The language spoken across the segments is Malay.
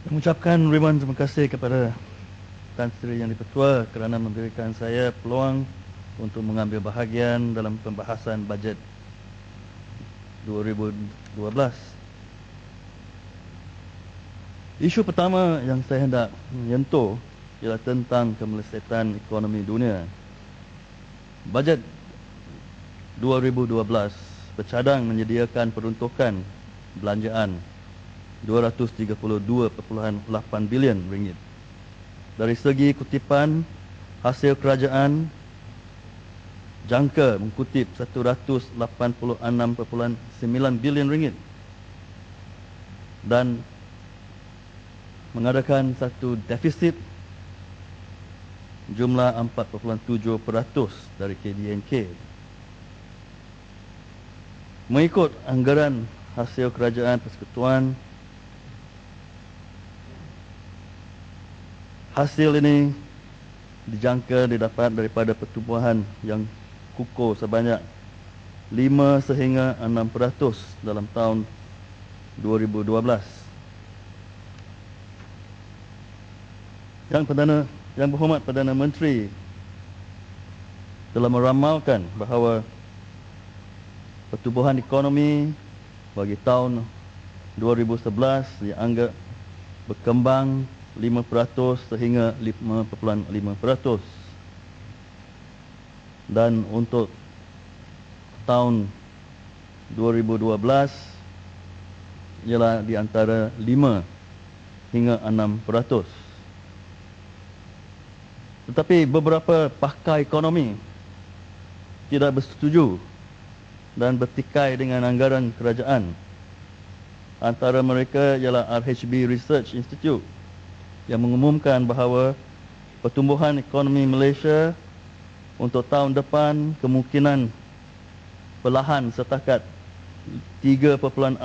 Mengucapkan ribuan terima kasih kepada Tan Sri Yang di-Pertua kerana memberikan saya peluang untuk mengambil bahagian dalam pembahasan bajet 2012. Isu pertama yang saya hendak menyentuh ialah tentang kemelesetan ekonomi dunia. Bajet 2012 bercadang menyediakan peruntukan belanjaan 232.8 bilion ringgit. Dari segi kutipan, hasil kerajaan jangka mengutip 186.9 bilion ringgit dan mengadakan satu defisit jumlah 4.7% dari KDNK. Mengikut anggaran hasil kerajaan persekutuan, hasil ini dijangka didapat daripada pertumbuhan yang kukuh sebanyak 5 sehingga 6% dalam tahun 2012. Yang berhormat Perdana Menteri telah meramalkan bahawa pertumbuhan ekonomi bagi tahun 2011 dianggap berkembang 5% sehingga 5.5%. Dan untuk tahun 2012 ialah di antara 5 hingga 6%. Tetapi beberapa pakar ekonomi tidak bersetuju dan bertikai dengan anggaran kerajaan. Antara mereka ialah RHB Research Institute yang mengumumkan bahawa pertumbuhan ekonomi Malaysia untuk tahun depan kemungkinan perlahan setakat 3.6%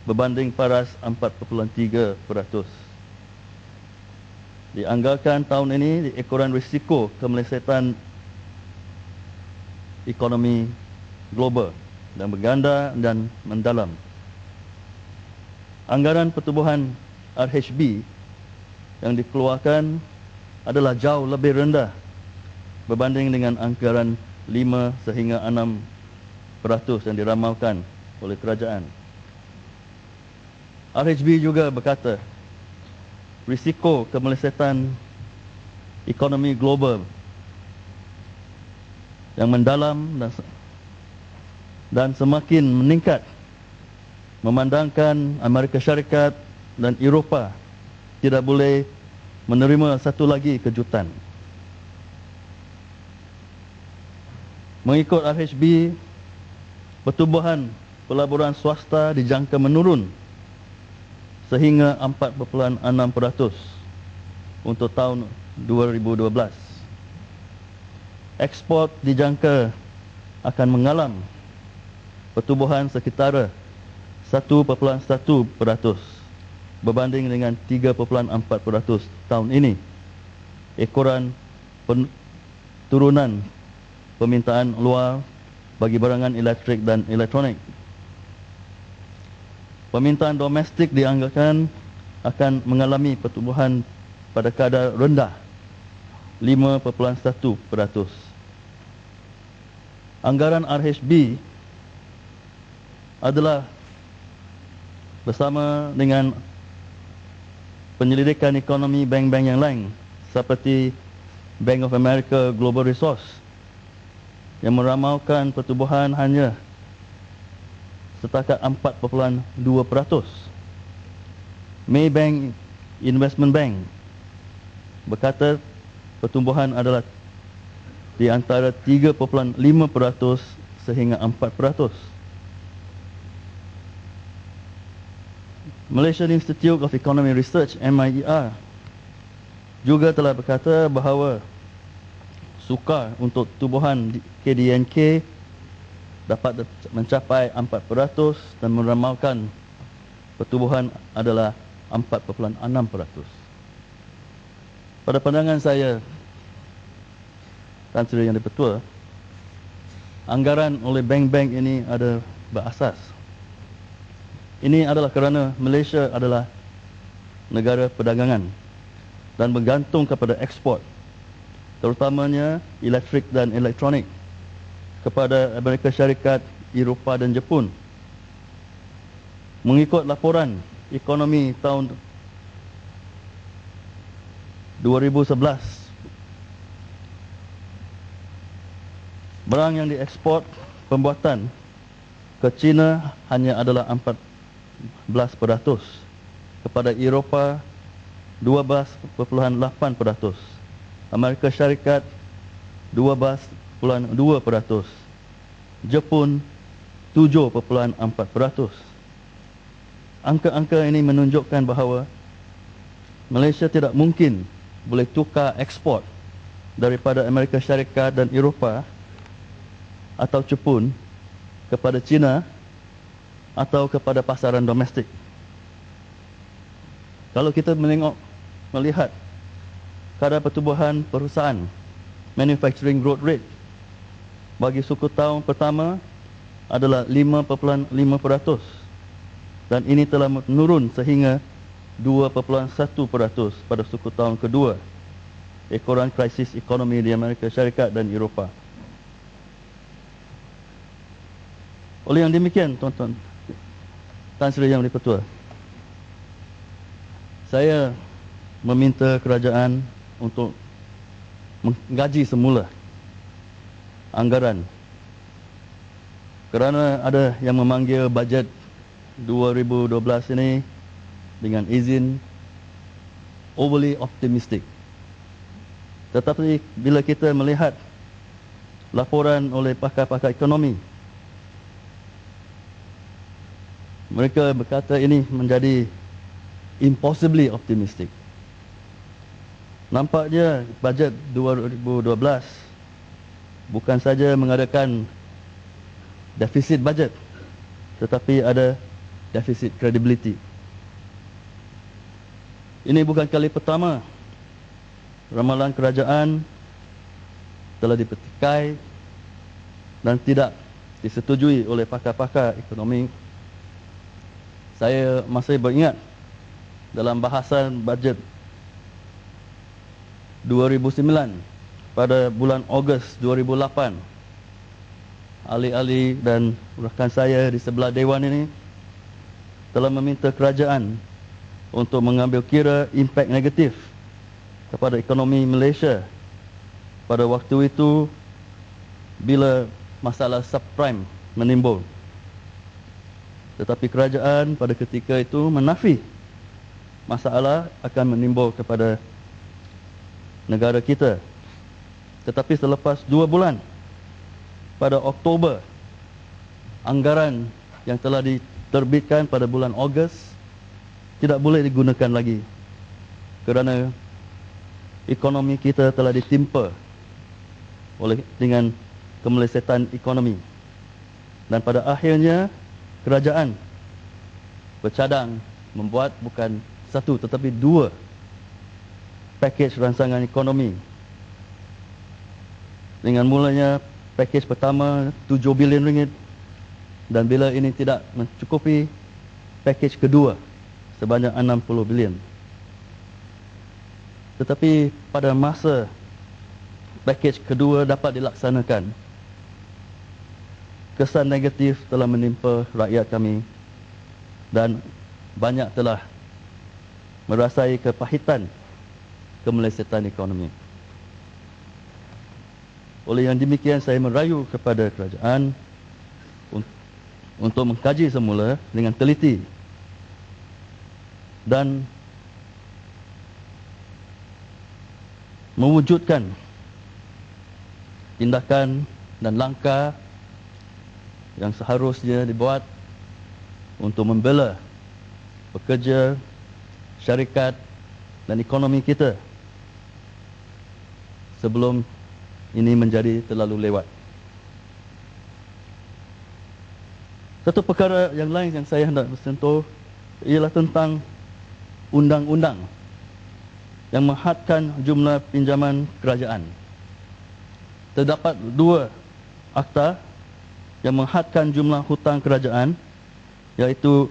berbanding paras 4.3%. Dianggarkan tahun ini ekoran risiko kemelesetan ekonomi global dan berganda dan mendalam. Anggaran pertumbuhan RHB yang dikeluarkan adalah jauh lebih rendah berbanding dengan anggaran 5 sehingga 6% yang diramalkan oleh kerajaan. RHB juga berkata risiko kemelesetan ekonomi global yang mendalam dan semakin meningkat memandangkan Amerika Syarikat dan Eropah tidak boleh menerima satu lagi kejutan. Mengikut RHB, pertumbuhan pelaburan swasta dijangka menurun sehingga 4.6% untuk tahun 2012. Ekspor dijangka akan mengalami pertumbuhan sekitar 1.1% berbanding dengan 3.4% tahun ini. Ekoran turunan permintaan luar bagi barangan elektrik dan elektronik. Permintaan domestik dianggarkan akan mengalami pertumbuhan pada kadar rendah 5.1%. Anggaran RHB adalah bersama dengan penyelidikan ekonomi bank-bank yang lain seperti Bank of America Global Resource yang meramalkan pertumbuhan hanya setakat 4.2%. Maybank Investment Bank berkata pertumbuhan adalah di antara 3.5% sehingga 4%. Malaysian Institute of Economic Research MIER juga telah berkata bahawa sukar untuk tumbuhan KDNK dapat mencapai 4% dan meramalkan pertumbuhan adalah 4.6%. Pada pandangan saya, Tan Sri Yang di-Pertua, anggaran oleh bank-bank ini ada berasas. Ini adalah kerana Malaysia adalah negara perdagangan dan bergantung kepada ekspor, terutamanya elektrik dan elektronik, kepada Amerika Syarikat, Eropah dan Jepun. Mengikut laporan ekonomi tahun 2011, barang yang diekspor pembuatan ke China hanya adalah 14%, kepada Eropah 12.8%, Amerika Syarikat 12.2%, Jepun 7.4%. Angka-angka ini menunjukkan bahawa Malaysia tidak mungkin boleh tukar ekspor daripada Amerika Syarikat dan Eropah atau Jepun kepada China atau kepada pasaran domestik. Kalau kita melihat kadar pertumbuhan perusahaan, manufacturing growth rate bagi suku tahun pertama adalah 5.5%, dan ini telah menurun sehingga 2.1% pada suku tahun kedua ekoran krisis ekonomi di Amerika Syarikat dan Eropah. Oleh yang demikian, tuan-tuan Tan Sri Yang di-Pertua, saya meminta kerajaan untuk menggaji semula anggaran, kerana ada yang memanggil bajet 2012 ini dengan izin overly optimistic. Tetapi bila kita melihat laporan oleh pakar-pakar ekonomi, mereka berkata ini menjadi impossibly optimistic. Nampaknya bajet 2012 bukan saja mengadakan defisit bajet, tetapi ada defisit credibility. Ini bukan kali pertama ramalan kerajaan telah dipetikai dan tidak disetujui oleh pakar-pakar ekonomi. Saya masih beringat dalam bahasan bajet 2009 pada bulan Ogos 2008, ahli-ahli dan rakan saya di sebelah Dewan ini telah meminta kerajaan untuk mengambil kira impak negatif kepada ekonomi Malaysia pada waktu itu bila masalah subprime menimbul. Tetapi kerajaan pada ketika itu menafi masalah akan menimbul kepada negara kita. Tetapi selepas 2 bulan, pada Oktober, anggaran yang telah diterbitkan pada bulan Ogos tidak boleh digunakan lagi kerana ekonomi kita telah ditimpa dengan kemelesetan ekonomi. Dan pada akhirnya kerajaan bercadang membuat bukan satu tetapi 2 pakej rancangan ekonomi. Dengan mulanya pakej pertama 7 bilion ringgit, dan bila ini tidak mencukupi, pakej kedua sebanyak 60 bilion. Tetapi pada masa pakej kedua dapat dilaksanakan, kesan negatif telah menimpa rakyat kami dan banyak telah merasai kepahitan kemelesetan ekonomi. Oleh yang demikian, saya merayu kepada kerajaan untuk mengkaji semula dengan teliti dan mewujudkan tindakan dan langkah yang seharusnya dibuat untuk membela pekerja, syarikat dan ekonomi kita sebelum ini menjadi terlalu lewat. Satu perkara yang lain yang saya hendak bersentuh ialah tentang undang-undang yang menghadkan jumlah pinjaman kerajaan. Terdapat 2 akta yang menghadkan jumlah hutang kerajaan, iaitu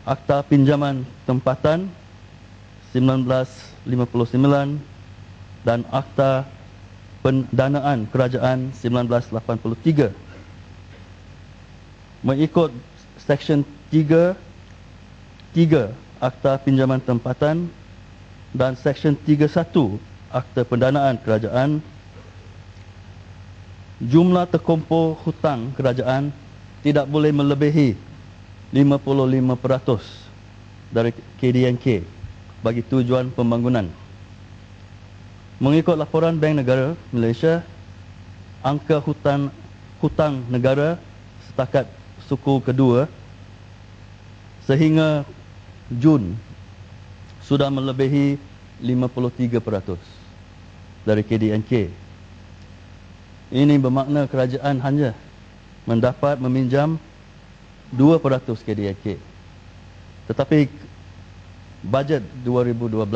Akta Pinjaman Tempatan 1959 dan Akta Pendanaan Kerajaan 1983. Mengikut Seksyen 3 Akta Pinjaman Tempatan dan Seksyen 31 Akta Pendanaan Kerajaan, jumlah terkumpul hutang kerajaan tidak boleh melebihi 55% dari KDNK bagi tujuan pembangunan. Mengikut laporan Bank Negara Malaysia, angka hutang negara setakat suku kedua sehingga Jun sudah melebihi 53% dari KDNK. Ini bermakna kerajaan hanya mendapat meminjam 2% KDNK. Tetapi bajet 2012,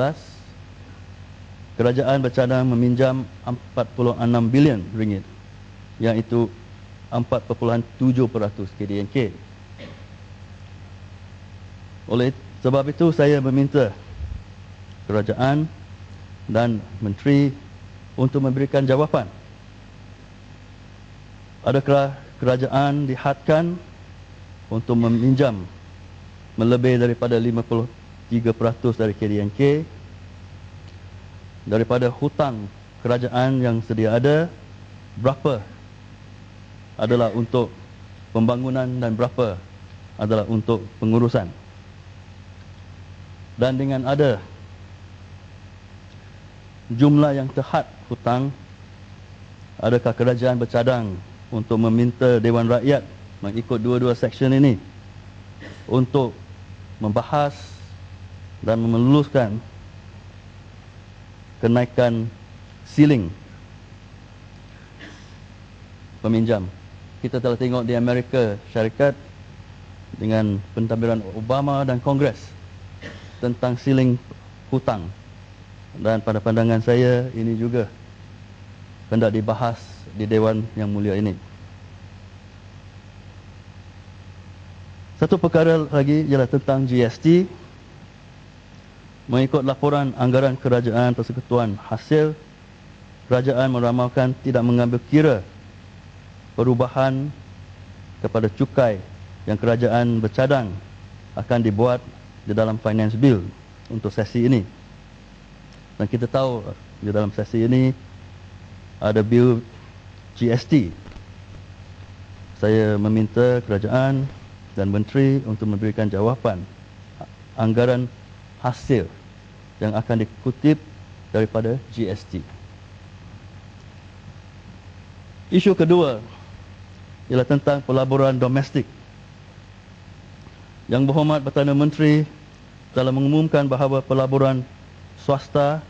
kerajaan bercadang meminjam 46 bilion ringgit, iaitu 4.7% KDNK. Oleh sebab itu saya meminta kerajaan dan menteri untuk memberikan jawapan. Adakah kerajaan dihadkan untuk meminjam melebih daripada 53% dari KDNK daripada hutang kerajaan yang sedia ada? Berapa adalah untuk pembangunan dan berapa adalah untuk pengurusan? Dan dengan ada jumlah yang terhad hutang, adakah kerajaan bercadang untuk meminta Dewan Rakyat mengikut dua-dua seksyen ini untuk membahas dan meluluskan kenaikan siling peminjam? Kita telah tengok di Amerika Syarikat dengan pentadbiran Obama dan Kongres tentang siling hutang, dan pada pandangan saya ini juga hendak dibahas di Dewan Yang Mulia ini. Satu perkara lagi ialah tentang GST. Mengikut laporan anggaran kerajaan Persekutuan Hasil, kerajaan meramalkan tidak mengambil kira perubahan kepada cukai yang kerajaan bercadang akan dibuat di dalam Finance Bill untuk sesi ini. Dan kita tahu di dalam sesi ini ada Bill GST. Saya meminta kerajaan dan menteri untuk memberikan jawapan anggaran hasil yang akan dikutip daripada GST. Isu kedua ialah tentang pelaburan domestik. Yang Berhormat Perdana Menteri telah mengumumkan bahawa pelaburan swasta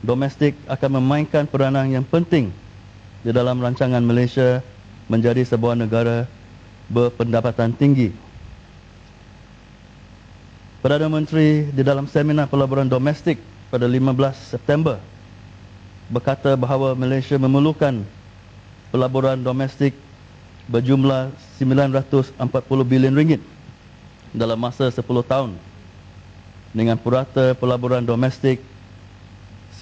domestik akan memainkan peranan yang penting di dalam rancangan Malaysia menjadi sebuah negara berpendapatan tinggi. Perdana Menteri di dalam seminar pelaburan domestik pada 15 September berkata bahawa Malaysia memerlukan pelaburan domestik berjumlah 940 bilion ringgit dalam masa 10 tahun dengan purata pelaburan domestik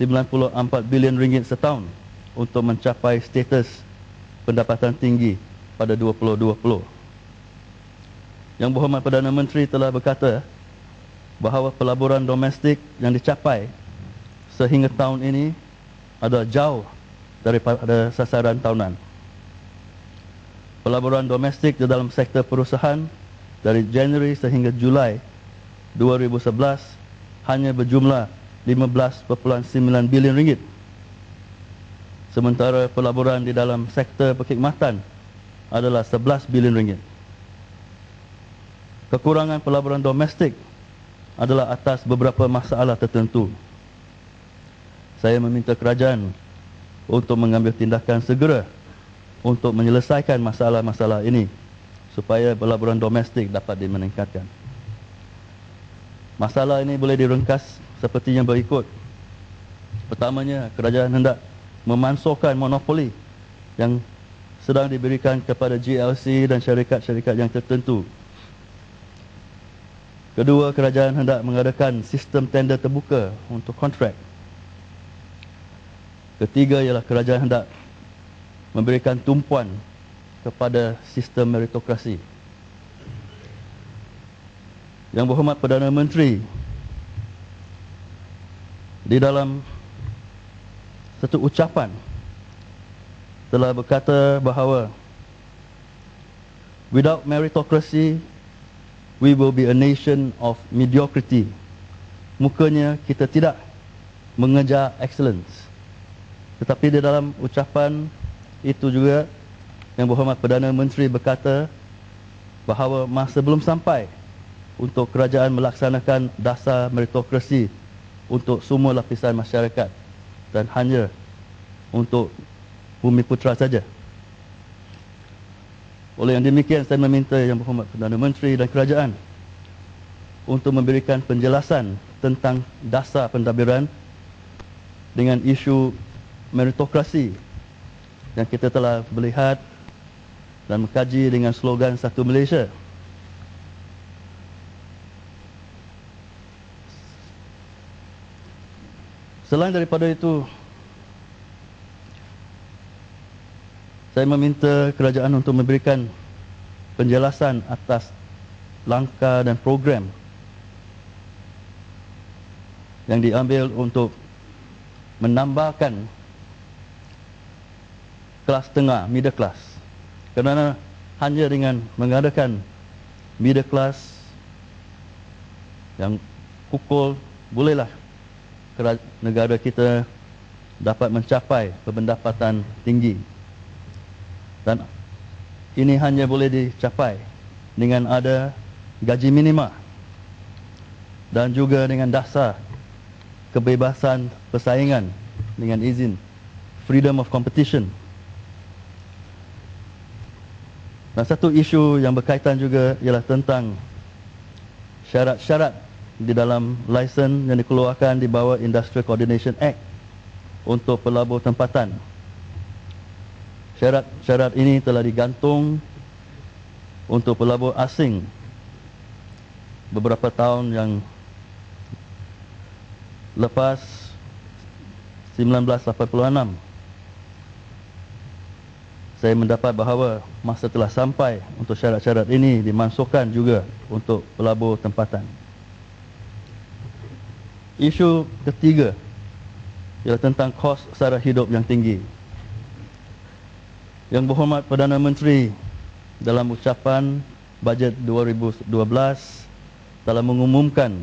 94 bilion ringgit setahun untuk mencapai status pendapatan tinggi pada 2020. Yang Berhormat Perdana Menteri telah berkata bahawa pelaburan domestik yang dicapai sehingga tahun ini adalah jauh daripada sasaran tahunan. Pelaburan domestik di dalam sektor perusahaan dari Januari sehingga Julai 2011 hanya berjumlah 15.9 bilion ringgit. Sementara pelaburan di dalam sektor perkhidmatan adalah 11 bilion ringgit. Kekurangan pelaburan domestik adalah atas beberapa masalah tertentu. Saya meminta kerajaan untuk mengambil tindakan segera untuk menyelesaikan masalah-masalah ini supaya pelaburan domestik dapat dimeningkatkan. Masalah ini boleh direngkas seperti yang berikut. Pertamanya, kerajaan hendak memansuhkan monopoli yang sedang diberikan kepada GLC dan syarikat-syarikat yang tertentu. Kedua, kerajaan hendak mengadakan sistem tender terbuka untuk kontrak. Ketiga ialah kerajaan hendak memberikan tumpuan kepada sistem meritokrasi. Yang berhormat Perdana Menteri di dalam satu ucapan telah berkata bahawa without meritocracy we will be a nation of mediocrity. Mukanya kita tidak mengejar excellence. Tetapi di dalam ucapan itu juga Yang Berhormat Perdana Menteri berkata bahawa masa belum sampai untuk kerajaan melaksanakan dasar meritokrasi untuk semua lapisan masyarakat dan hanya untuk Bumi Putra saja. Oleh yang demikian, saya meminta Yang Berhormat Perdana Menteri dan kerajaan untuk memberikan penjelasan tentang dasar pentadbiran dengan isu meritokrasi yang kita telah melihat dan mengkaji dengan slogan Satu Malaysia. Selain daripada itu, saya meminta kerajaan untuk memberikan penjelasan atas langkah dan program yang diambil untuk menambahkan kelas tengah, middle class. Kerana hanya dengan mengadakan middle class yang kukuh, bolehlah negara kita dapat mencapai pendapatan tinggi. Dan ini hanya boleh dicapai dengan ada gaji minima dan juga dengan dasar kebebasan persaingan dengan izin freedom of competition. Dan satu isu yang berkaitan juga ialah tentang syarat-syarat di dalam lesen yang dikeluarkan di bawah Industrial Coordination Act untuk pelabur tempatan. Syarat-syarat ini telah digantung untuk pelabur asing beberapa tahun yang lepas 1986. Saya mendapat bahawa masa telah sampai untuk syarat-syarat ini dimasukkan juga untuk pelabur tempatan. Isu ketiga ialah tentang kos sara hidup yang tinggi. Yang Berhormat Perdana Menteri dalam ucapan bajet 2012 telah mengumumkan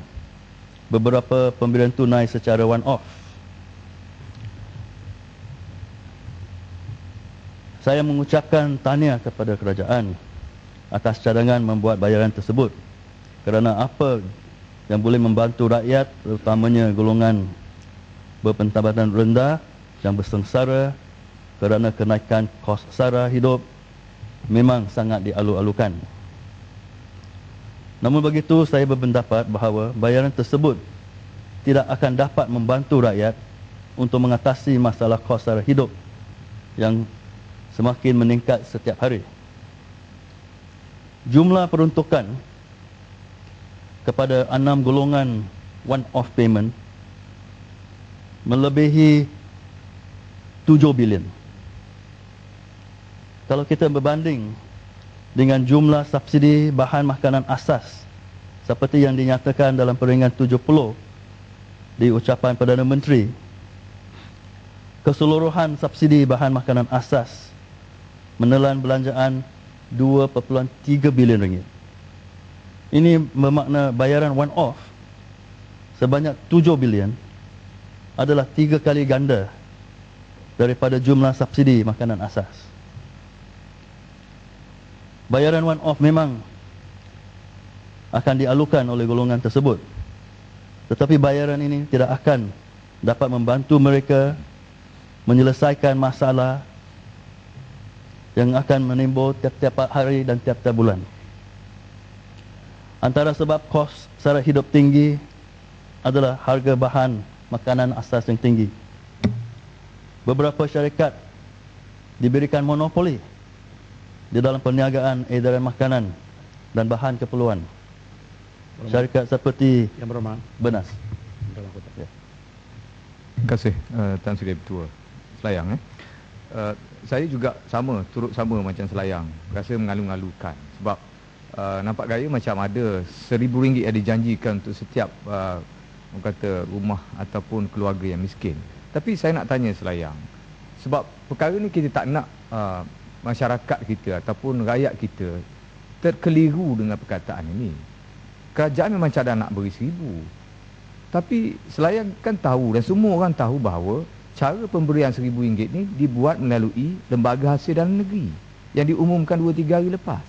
beberapa pemberian tunai secara one-off. Saya mengucapkan tahniah kepada kerajaan atas cadangan membuat bayaran tersebut, kerana apa yang boleh membantu rakyat, terutamanya golongan berpendapatan rendah yang bersengsara kerana kenaikan kos sara hidup, memang sangat dialu-alukan. Namun begitu, saya berpendapat bahawa bayaran tersebut tidak akan dapat membantu rakyat untuk mengatasi masalah kos sara hidup yang semakin meningkat setiap hari. Jumlah peruntukan kepada 6 golongan one-off payment melebihi 7 bilion. Kalau kita berbanding dengan jumlah subsidi bahan makanan asas seperti yang dinyatakan dalam peringatan 70 di ucapan Perdana Menteri, keseluruhan subsidi bahan makanan asas menelan belanjaan 2.3 bilion ringgit. Ini bermakna bayaran one-off sebanyak 7 bilion adalah 3 kali ganda daripada jumlah subsidi makanan asas. Bayaran one-off memang akan dialukan oleh golongan tersebut, tetapi bayaran ini tidak akan dapat membantu mereka menyelesaikan masalah yang akan menimbul tiap-tiap hari dan tiap-tiap bulan. Antara sebab kos sara hidup tinggi adalah harga bahan makanan asas yang tinggi. Beberapa syarikat diberikan monopoli di dalam perniagaan edaran makanan dan bahan keperluan. syarikat seperti Yang Berhormat Bernas. Ya. Terima kasih Tan Sri Ketua Selayang. Saya juga turut sama macam Selayang. Rasa mengalu-alukan sebab nampak gaya macam ada RM1,000 yang dijanjikan untuk setiap orang kata rumah ataupun keluarga yang miskin. Tapi saya nak tanya Selayang, sebab perkara ni kita tak nak masyarakat kita ataupun rakyat kita terkeliru dengan perkataan ini. Kerajaan memang cadang nak beri 1,000. Tapi Selayang kan tahu dan semua orang tahu bahawa cara pemberian RM1,000 ni dibuat melalui lembaga hasil dalam negeri yang diumumkan 2-3 hari lepas.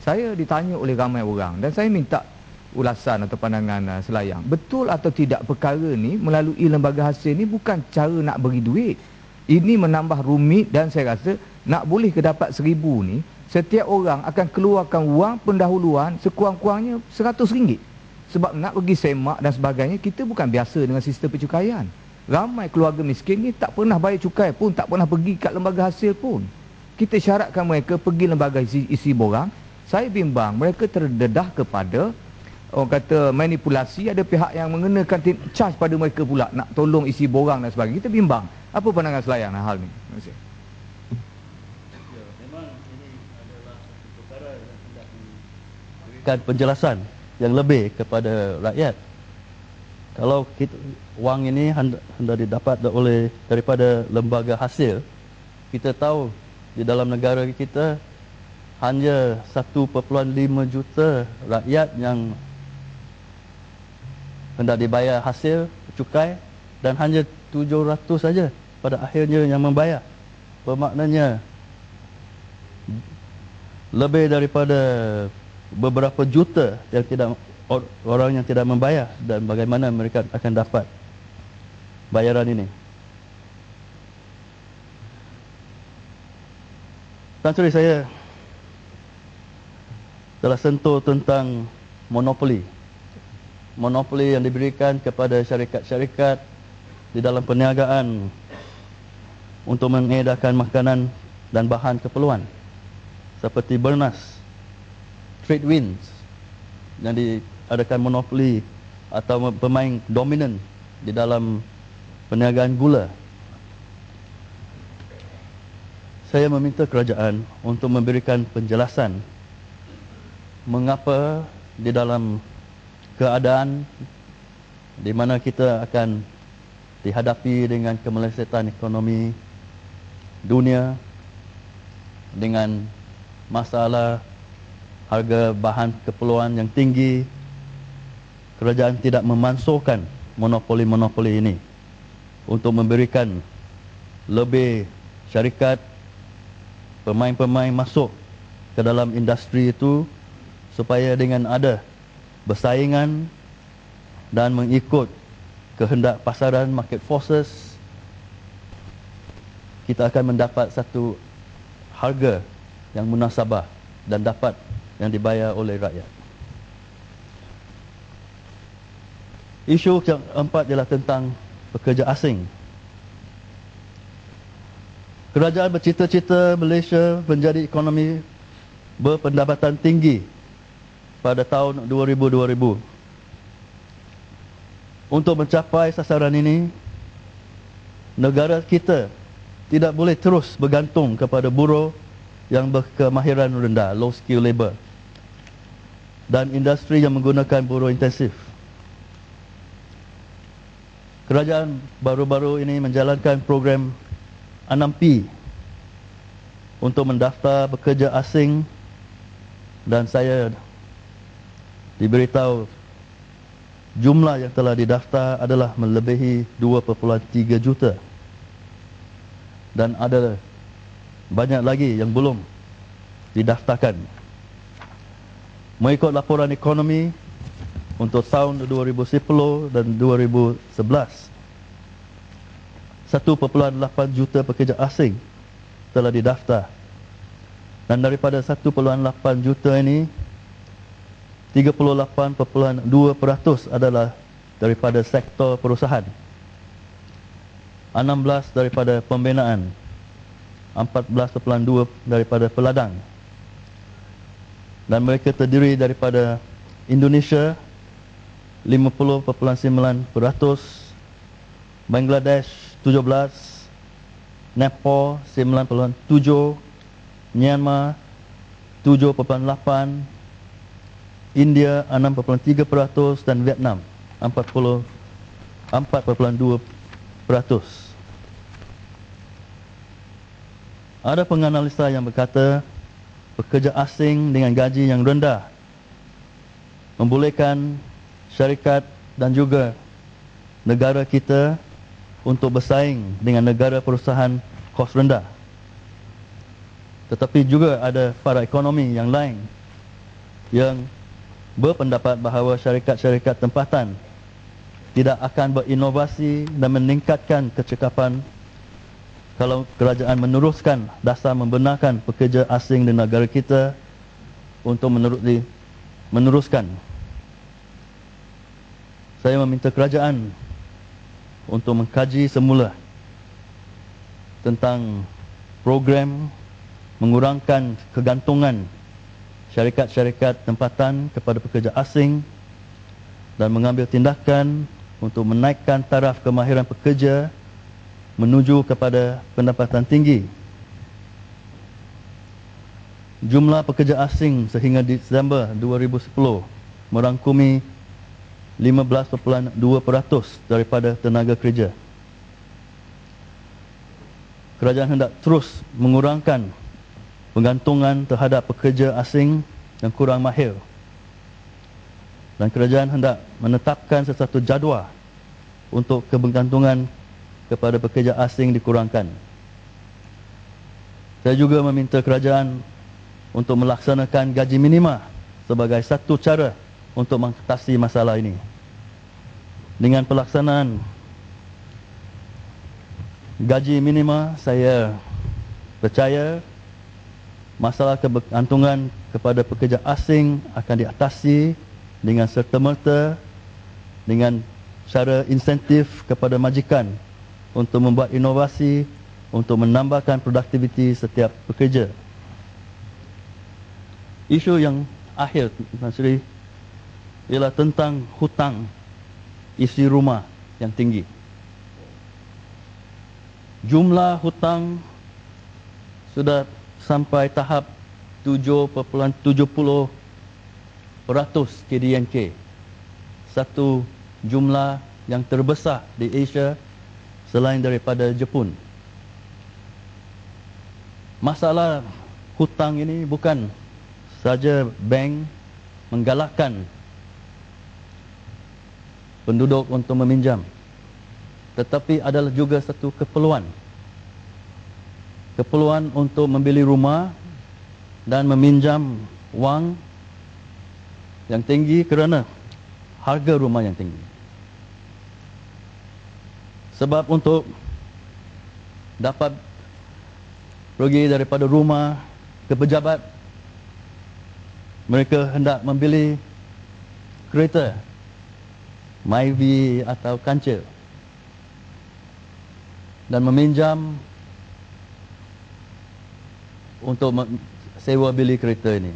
Saya ditanya oleh ramai orang dan saya minta ulasan atau pandangan Selayang. Betul atau tidak perkara ni melalui lembaga hasil ni bukan cara nak beri duit. Ini menambah rumit dan saya rasa nak boleh ke dapat 1,000 ni, setiap orang akan keluarkan wang pendahuluan sekurang-kurangnya RM100. Sebab nak pergi semak dan sebagainya, kita bukan biasa dengan sistem pencukaian. Ramai keluarga miskin ni tak pernah bayar cukai pun, tak pernah pergi kat lembaga hasil pun. Kita syaratkan mereka pergi lembaga isi borang. Saya bimbang mereka terdedah kepada orang kata manipulasi, ada pihak yang mengenakan charge pada mereka pula nak tolong isi borang dan sebagainya. Kita bimbang. Apa pandangan Selayang hal ni? Terima kasih. Memang ini adalah perkara yang hendak diberikan penjelasan yang lebih kepada rakyat. Kalau wang ini hendak didapat daripada lembaga hasil, kita tahu di dalam negara kita hanya 1.5 juta rakyat yang hendak dibayar hasil cukai dan hanya 700 saja pada akhirnya yang membayar. Bermaknanya lebih daripada beberapa juta orang yang tidak membayar, dan bagaimana mereka akan dapat bayaran ini. Tan Sri, saya telah sentuh tentang monopoli yang diberikan kepada syarikat-syarikat di dalam perniagaan untuk mengedarkan makanan dan bahan keperluan seperti Bernas, Tradewinds yang diadakan monopoli atau pemain dominan di dalam perniagaan gula. Saya meminta kerajaan untuk memberikan penjelasan mengapa di dalam keadaan di mana kita akan dihadapi dengan kemelesetan ekonomi dunia, dengan masalah harga bahan keperluan yang tinggi, kerajaan tidak memansuhkan monopoli-monopoli ini untuk memberikan lebih syarikat, pemain-pemain masuk ke dalam industri itu supaya dengan ada bersaingan dan mengikut kehendak pasaran, market forces, kita akan mendapat satu harga yang munasabah dan dapat yang dibayar oleh rakyat. Isu yang keempat ialah tentang pekerja asing. Kerajaan bercita-cita Malaysia menjadi ekonomi berpendapatan tinggi pada tahun 2000. Untuk mencapai sasaran ini, negara kita tidak boleh terus bergantung kepada buruh yang berkemahiran rendah, low skill labour, dan industri yang menggunakan buruh intensif. Kerajaan baru-baru ini menjalankan program 6P untuk mendaftar pekerja asing, dan saya diberitahu jumlah yang telah didaftar adalah melebihi 2.3 juta. Dan ada banyak lagi yang belum didaftarkan. Mengikut laporan ekonomi untuk tahun 2010 dan 2011, 1.8 juta pekerja asing telah didaftar. Dan daripada 1.8 juta ini, 38.2% adalah daripada sektor perusahaan, 16 daripada pembinaan, 14.2 daripada peladang. Dan mereka terdiri daripada Indonesia 50.9%, Bangladesh 17%, Nepal 9.7%, Myanmar 7.8%, India 6.3% dan Vietnam 4.2%. Ada penganalisa yang berkata pekerja asing dengan gaji yang rendah membolehkan syarikat dan juga negara kita untuk bersaing dengan negara perusahaan kos rendah. Tetapi juga ada para ekonomi yang lain yang berpendapat bahawa syarikat-syarikat tempatan tidak akan berinovasi dan meningkatkan kecekapan kalau kerajaan meneruskan dasar membenarkan pekerja asing di negara kita untuk meneruskan. Saya meminta kerajaan untuk mengkaji semula tentang program mengurangkan kegantungan syarikat-syarikat tempatan kepada pekerja asing dan mengambil tindakan untuk menaikkan taraf kemahiran pekerja menuju kepada pendapatan tinggi. Jumlah pekerja asing sehingga Disember 2010 merangkumi 15.2% daripada tenaga kerja. Kerajaan hendak terus mengurangkan penggantungan terhadap pekerja asing yang kurang mahir. Dan kerajaan hendak menetapkan sesuatu jadual untuk kebergantungan kepada pekerja asing dikurangkan. Saya juga meminta kerajaan untuk melaksanakan gaji minima sebagai satu cara untuk mengatasi masalah ini. Dengan pelaksanaan gaji minima, saya percaya masalah kebergantungan kepada pekerja asing akan diatasi dengan serta-merta dengan cara insentif kepada majikan untuk membuat inovasi untuk menambahkan produktiviti setiap pekerja. Isu yang akhir, Tuan Sri, ialah tentang hutang isi rumah yang tinggi. Jumlah hutang sudah sampai tahap 7.70% KDNK. Satu jumlah yang terbesar di Asia selain daripada Jepun. Masalah hutang ini bukan saja bank menggalakkan penduduk untuk meminjam, tetapi adalah juga satu keperluan. Keperluan untuk membeli rumah dan meminjam wang yang tinggi kerana harga rumah yang tinggi. Sebab untuk dapat pergi daripada rumah ke pejabat, mereka hendak membeli kereta Myvi atau Kancil dan meminjam untuk sewa beli kereta ini.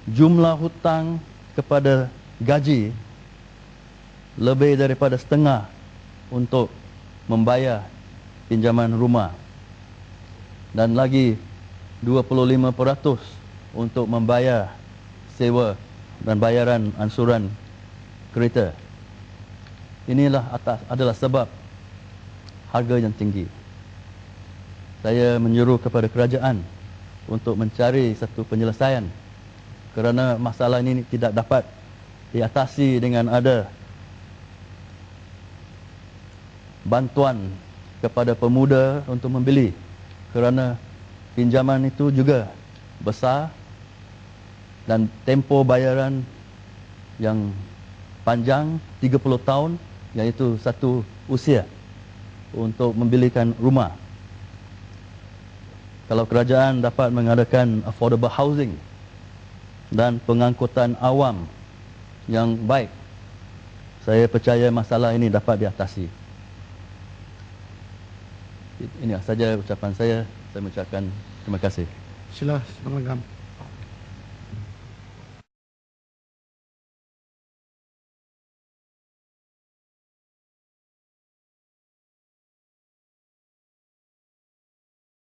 Jumlah hutang kepada gaji lebih daripada setengah untuk membayar pinjaman rumah dan lagi 25% untuk membayar sewa dan bayaran ansuran kereta. Inilah adalah sebab harga yang tinggi. Saya menyuruh kepada kerajaan untuk mencari satu penyelesaian kerana masalah ini tidak dapat diatasi dengan ada bantuan kepada pemuda untuk membeli, kerana pinjaman itu juga besar dan tempoh bayaran yang panjang 30 tahun, iaitu satu usia untuk membelikan rumah. Kalau kerajaan dapat mengadakan affordable housing dan pengangkutan awam yang baik, saya percaya masalah ini dapat diatasi. Ini saja ucapan saya. Saya mengucapkan terima kasih. Sila, selamat malam.